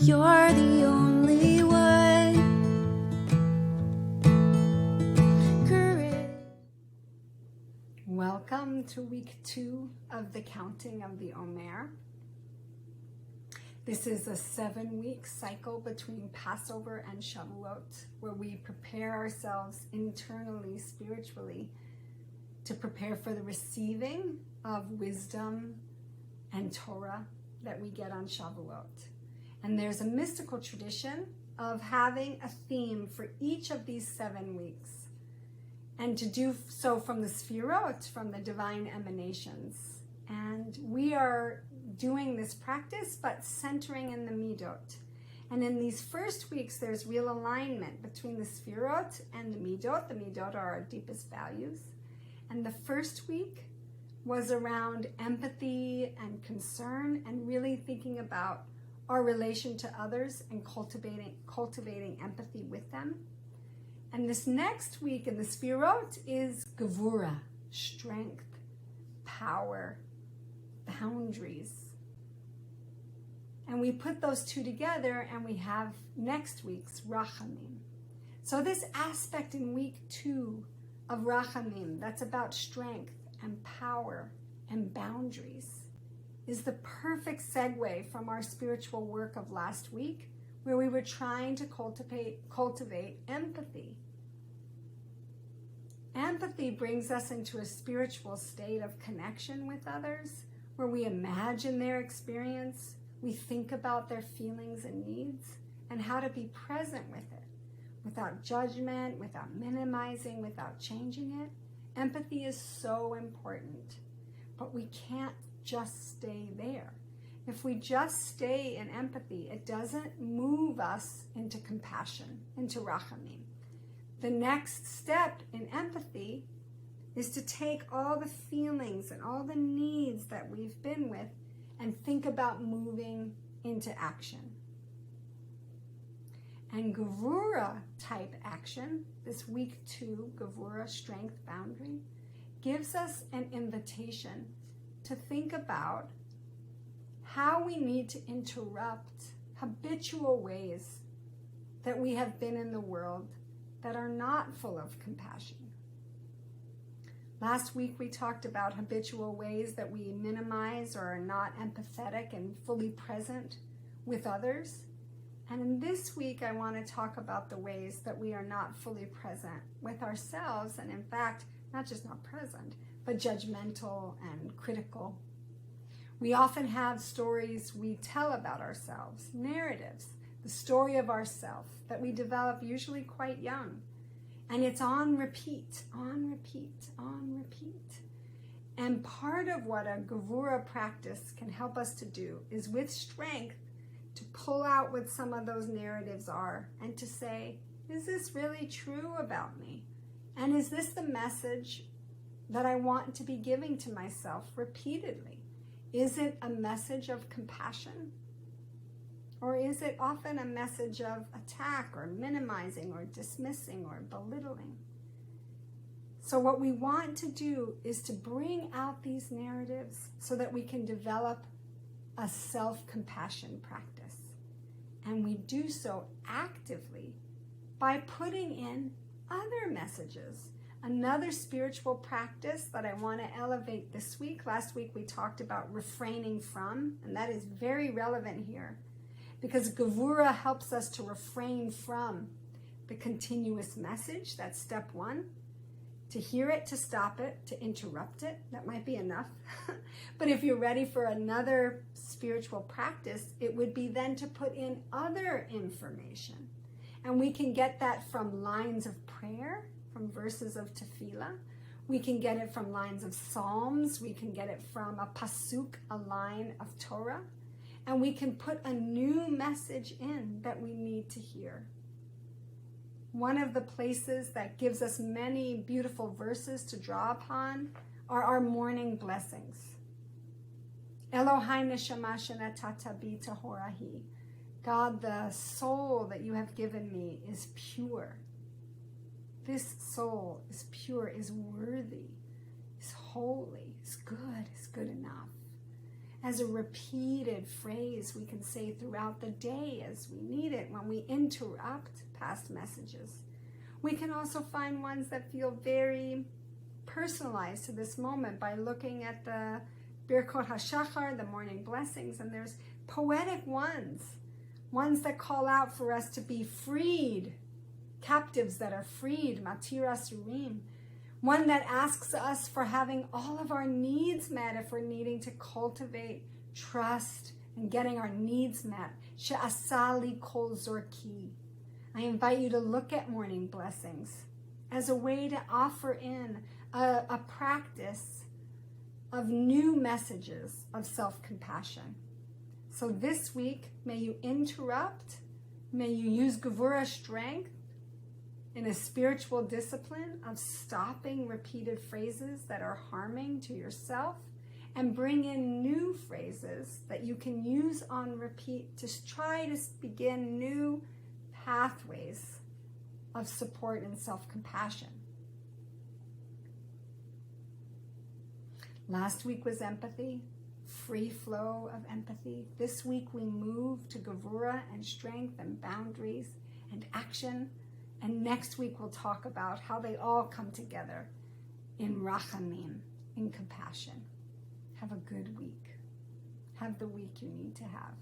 You're the only one. Courage. Welcome to week 2 of the counting of the Omer. This is a 7-week cycle between Passover and Shavuot, where we prepare ourselves internally, spiritually, to prepare for the receiving of wisdom and Torah that we get on Shavuot. And there's a mystical tradition of having a theme for each of these 7 weeks, and to do so from the Sfirot, from the divine emanations. And we are doing this practice, but centering in the Midot. And in these first weeks, there's real alignment between the Sfirot and the Midot. The Midot are our deepest values. And the first week was around empathy and concern, and really thinking about our relation to others and cultivating empathy with them. And this next week in the Sfirot is Gevura, strength, power, boundaries. And we put those two together and we have next week's Rachamim. So this aspect in week 2 of Rachamim, that's about strength and power and boundaries, is the perfect segue from our spiritual work of last week, where we were trying to cultivate empathy. Empathy brings us into a spiritual state of connection with others, where we imagine their experience, we think about their feelings and needs, and how to be present with it, without judgment, without minimizing, without changing it. Empathy is so important, but we can't just stay there. If we just stay in empathy, it doesn't move us into compassion, into rachamim. The next step in empathy is to take all the feelings and all the needs that we've been with and think about moving into action. And Gevura type action, this week 2 Gevura strength boundary, gives us an invitation to think about how we need to interrupt habitual ways that we have been in the world that are not full of compassion. Last week we talked about habitual ways that we minimize or are not empathetic and fully present with others. And in this week I want to talk about the ways that we are not fully present with ourselves, and in fact, not just not present, but judgmental and critical. We often have stories we tell about ourselves, narratives, the story of ourself that we develop usually quite young. And it's on repeat, on repeat, on repeat. And part of what a Gevura practice can help us to do is, with strength, to pull out what some of those narratives are and to say, is this really true about me? And is this the message that I want to be giving to myself repeatedly? Is it a message of compassion? Or is it often a message of attack or minimizing or dismissing or belittling? So what we want to do is to bring out these narratives so that we can develop a self-compassion practice. And we do so actively by putting in other messages. Another spiritual practice that I want to elevate this week. Last week we talked about refraining from, and that is very relevant here, because Gevura helps us to refrain from the continuous message. That's step 1. To hear it, to stop it, to interrupt it. That might be enough. But if you're ready for another spiritual practice, it would be then to put in other information. And we can get that from lines of prayer, from verses of tefillah. We can get it from lines of psalms. We can get it from a pasuk, a line of Torah. And we can put a new message in that we need to hear. One of the places that gives us many beautiful verses to draw upon are our morning blessings. Elohai neshama shenatata bi tahorahi. God, the soul that you have given me is pure. This soul is pure, is worthy, is holy, is good enough. as a repeated phrase we can say throughout the day as we need it when we interrupt past messages. We can also find ones that feel very personalized to this moment by looking at the Birkot HaShachar, the morning blessings, and there's poetic ones that call out for us to be freed, captives that are freed, Matir Asurim. One that asks us for having all of our needs met if we're needing to cultivate trust and getting our needs met. She'asali kol zorki. I invite you to look at morning blessings as a way to offer in a practice of new messages of self-compassion. So this week, may you interrupt, may you use Gevurah strength in a spiritual discipline of stopping repeated phrases that are harming to yourself and bring in new phrases that you can use on repeat to try to begin new pathways of support and self-compassion. Last week was empathy, free flow of empathy. This week we move to Gevurah and strength and boundaries and action. And next week we'll talk about how they all come together in Rachamim, in compassion. Have a good week. Have the week you need to have.